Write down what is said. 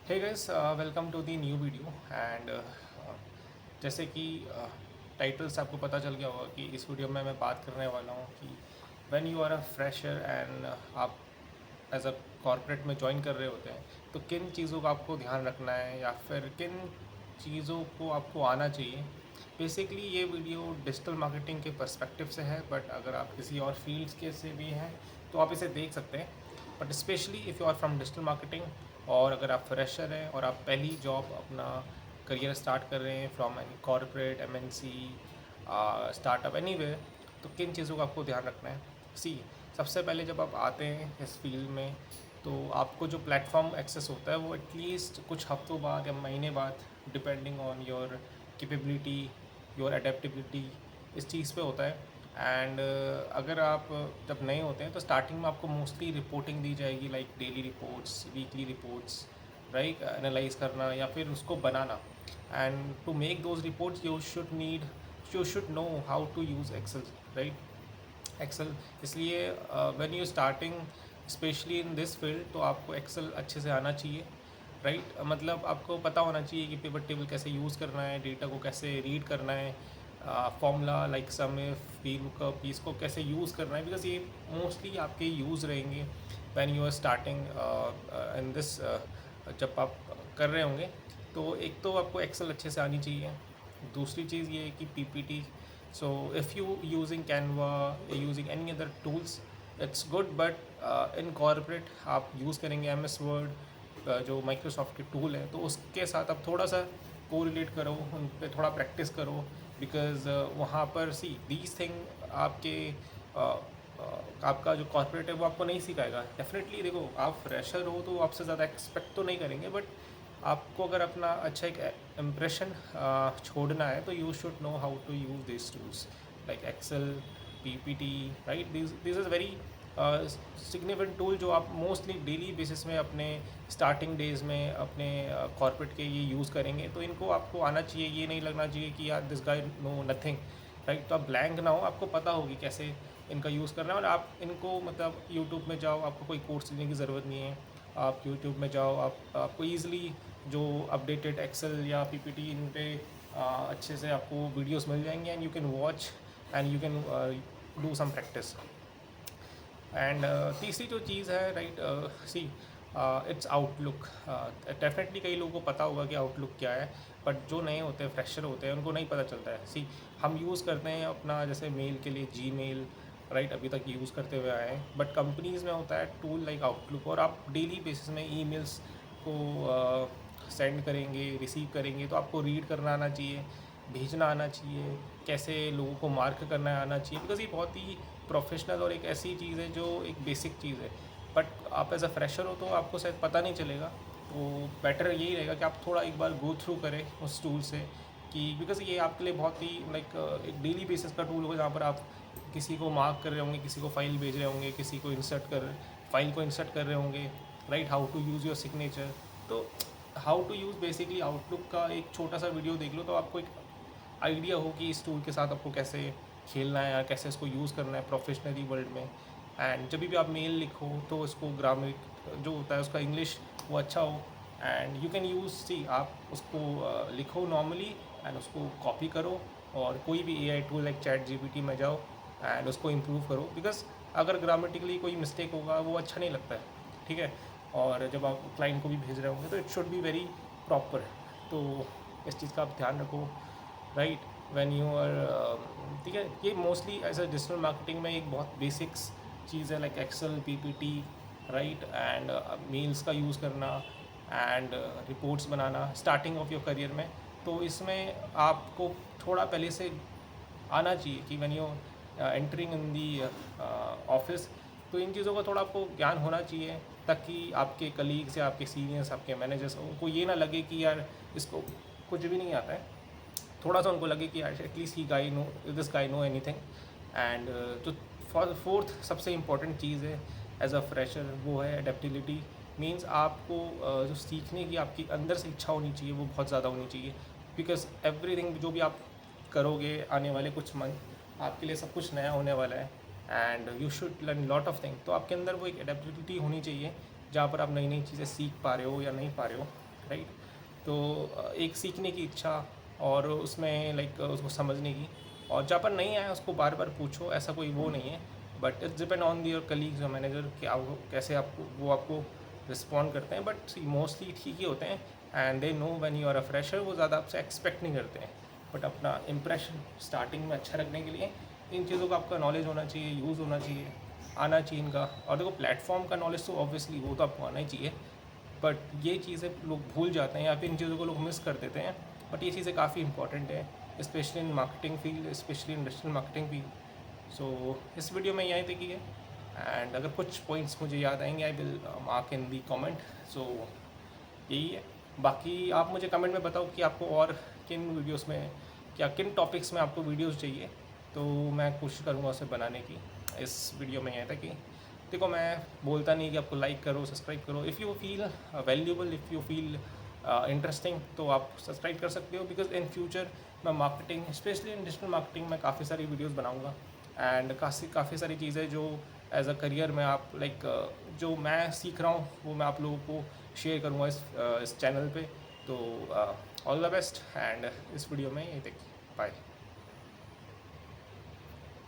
Hey guys, welcome to the new video and जैसे कि title से आपको पता चल गया होगा कि इस वीडियो में मैं बात करने वाला हूँ कि when you are a fresher and आप एज अ कॉर्पोरेट में ज्वाइन कर रहे होते हैं तो किन चीज़ों का आपको ध्यान रखना है या फिर किन चीज़ों को आपको आना चाहिए। बेसिकली ये वीडियो डिजिटल मार्केटिंग के पर्सपेक्टिव से है, बट अगर आप किसी और फील्ड्स के से भी हैं तो आप इसे देख सकते हैं। But specially if you are from digital marketing और अगर आप फ्रेशर हैं और आप पहली जॉब अपना करियर स्टार्ट कर रहे हैं from any corporate MNC startup anywhere, तो किन चीज़ों का आपको ध्यान रखना है। सी, सबसे पहले जब आप आते हैं इस फील्ड में तो आपको जो प्लेटफॉर्म एक्सेस होता है वो एटलीस्ट कुछ हफ्तों बाद या महीने बाद, depending on your capability, your adaptability, इस चीज़ पे होता है। एंड अगर आप जब नए होते हैं तो स्टार्टिंग में आपको मोस्टली रिपोर्टिंग दी जाएगी, like daily reports, weekly reports, right, analyse करना या फिर उसको बनाना। And to make those reports you should know how to use Excel, right. Excel इसलिए when you starting specially in this field तो आपको एक्सेल अच्छे से आना चाहिए, राइट। मतलब आपको पता होना चाहिए कि पिवट टेबल कैसे यूज़ करना है, डेटा को कैसे रीड करना है, formula like sum if we lookup इसको कैसे यूज़ करना है, बिकॉज ये मोस्टली आपके यूज़ रहेंगे when you are starting in this. जब आप कर रहे होंगे तो एक तो आपको एक्सेल अच्छे से आनी चाहिए। दूसरी चीज़ ये है कि PPT, so if you using Canva, using any other tools, it's good, but in corporate आप यूज़ करेंगे एम एस वर्ड, जो माइक्रोसॉफ्ट के टूल है, तो उसके साथ आप थोड़ा सा कोरिलेट करो, उन पे थोड़ा प्रैक्टिस करो, बिकॉज वहाँ पर सी दीज थिंग आपके आपका जो कॉर्पोरेट है वो आपको नहीं सिखाएगा। डेफिनेटली देखो, आप फ्रेशर हो तो आपसे ज़्यादा एक्सपेक्ट तो नहीं करेंगे, बट आपको अगर अपना अच्छा एक इम्प्रेशन छोड़ना है तो you should know how to use this tools like Excel, PPT, right. This is very significant tool जो आप मोस्टली डेली बेसिस में अपने स्टार्टिंग डेज में अपने कॉर्पोरेट के ये यूज़ करेंगे, तो इनको आपको आना चाहिए। ये नहीं लगना चाहिए कि यार this guy know nothing, right. तो आप ब्लैंक ना हो, आपको पता होगी कैसे इनका यूज़ करना है। और आप इनको मतलब यूट्यूब में जाओ, आपको कोई कोर्स लेने की ज़रूरत नहीं है। आप यूट्यूब में जाओ, आपको ईज़िली जो अपडेटेड एक्सेल या पीपीटी इन पे अच्छे से आपको वीडियोस मिल जाएंगे and you can watch and you can do some practice. And तीसरी जो चीज़ है, right, see, it's Outlook. Definitely कई लोगों को पता होगा कि आउटलुक क्या है, बट जो नए होते हैं, फ्रेशर होते हैं, उनको नहीं पता चलता है। सी, हम यूज़ करते हैं अपना जैसे मेल के लिए जीमेल, राइट, अभी तक यूज़ करते हुए आए हैं, बट कंपनीज़ में होता है टूल लाइक आउटलुक, और आप डेली बेसिस में ईमेल्स को सेंड करेंगे, रिसीव करेंगे, तो आपको रीड करना आना चाहिए, भेजना आना चाहिए, कैसे लोगों को मार्क करना आना चाहिए, बिकॉज ये बहुत ही प्रोफेशनल और एक ऐसी चीज़ है जो एक बेसिक चीज़ है। बट आप एज अ फ्रेशर हो तो आपको शायद पता नहीं चलेगा, तो बेटर यही रहेगा कि आप थोड़ा एक बार गो थ्रू करें उस टूल से, कि बिकॉज ये आपके लिए बहुत ही लाइक एक डेली बेसिस का टूल होगा, जहाँ पर आप किसी को मार्क कर रहे होंगे, किसी को फाइल भेज रहे होंगे, किसी को फाइल को इंसर्ट कर रहे होंगे, right, how to use your signature. तो how to use basically Outlook का एक छोटा सा वीडियो देख लो तो आपको एक आइडिया हो कि इस टूल के साथ आपको कैसे खेलना है या कैसे इसको यूज़ करना है प्रोफेशनली वर्ल्ड में। एंड जब भी आप मेल लिखो तो उसको ग्रामर जो होता है उसका इंग्लिश वो अच्छा हो, एंड यू कैन यूज़, सी, आप उसको लिखो नॉर्मली एंड उसको कॉपी करो, और कोई भी AI tool like chat GPT में जाओ एंड उसको इम्प्रूव करो, बिकॉज अगर ग्रामेटिकली कोई मिस्टेक होगा वो अच्छा नहीं लगता है, ठीक है। और जब आप क्लाइंट को भी भेज रहे होंगे तो it should be very proper. तो इस चीज़ का आप ध्यान रखो, राइट, व्हेन यू आर, ठीक है। ये mostly as a digital marketing में एक बहुत बेसिक्स चीज़ है, like Excel, PPT, right, and mails का यूज़ करना एंड रिपोर्ट्स बनाना स्टार्टिंग ऑफ योर करियर में। तो इसमें आपको थोड़ा पहले से आना चाहिए कि when you entering in the office, तो इन चीज़ों का थोड़ा आपको ज्ञान होना चाहिए, ताकि आपके कलीग्स या आपके सीनियर्स, आपके मैनेजर्स, उनको ये ना लगे कि यार इसको कुछ भी नहीं आता है। थोड़ा सा उनको लगे कि यार एटलीस्ट ही guy know, this guy know anything. And जो फोर्थ सबसे इम्पॉर्टेंट चीज़ है एज अ फ्रेशर वो है एडेप्टिबिलिटी। मीन्स आपको जो सीखने की आपकी अंदर से इच्छा होनी चाहिए वो बहुत ज़्यादा होनी चाहिए, बिकॉज एवरीथिंग जो भी आप करोगे आने वाले कुछ मंथ आपके लिए सब कुछ नया होने वाला है, and you should learn lot of thing. तो आपके अंदर वो एक एडेप्टिबिलिटी होनी चाहिए जहाँ पर आप नई नई चीज़ें सीख पा रहे हो या नहीं पा रहे हो। राइट। तो एक सीखने की इच्छा और उसमें लाइक उसको समझने की, और जहाँ पर नहीं आया उसको बार बार पूछो, ऐसा कोई वो नहीं है। But it's depend on your colleagues और मैनेजर कि आप कैसे आपको वो आपको रिस्पॉन्ड करते हैं। बट मोस्टली ठीक ही होते हैं and they know when you are a fresher, वो ज़्यादा आपसे एक्सपेक्ट नहीं करते हैं। बट अपना इम्प्रेशन स्टार्टिंग में अच्छा रखने के लिए इन चीज़ों का आपका नॉलेज होना चाहिए, यूज़ होना चाहिए, आना चाहिए इनका। और देखो प्लेटफॉर्म का नॉलेज तो ऑब्वियसली वो तो आपको आना ही चाहिए, बट ये चीज़ें लोग भूल जाते हैं या फिर इन चीज़ों को लोग मिस कर देते हैं। बट ये चीज़ें काफ़ी इंपॉर्टेंट है, specially in marketing field, specially in digital marketing field. So इस वीडियो में यही तक ही है, एंड अगर कुछ पॉइंट्स मुझे याद आएंगे I will mark in the comment. So यही है। बाकी आप मुझे कमेंट में बताओ कि आपको और किन वीडियोस में, क्या किन टॉपिक्स में आपको वीडियोस चाहिए, तो मैं कोशिश करूँगा उसे बनाने की। इस वीडियो में यह था कि देखो मैं बोलता नहीं कि आपको लाइक करो, सब्सक्राइब करो। If you feel valuable, if you feel interesting, तो आप सब्सक्राइब कर सकते हो। बिकॉज इन फ्यूचर मैं marketing, specially in digital marketing में काफ़ी सारी वीडियोस बनाऊंगा, एंड काफ़ी सारी चीज़ें जो एज अ करियर में आप लाइक जो मैं सीख रहा हूँ वो मैं आप लोगों को शेयर करूँगा इस चैनल पे। तो ऑल द बेस्ट, एंड इस वीडियो में ये देखिए, बाय।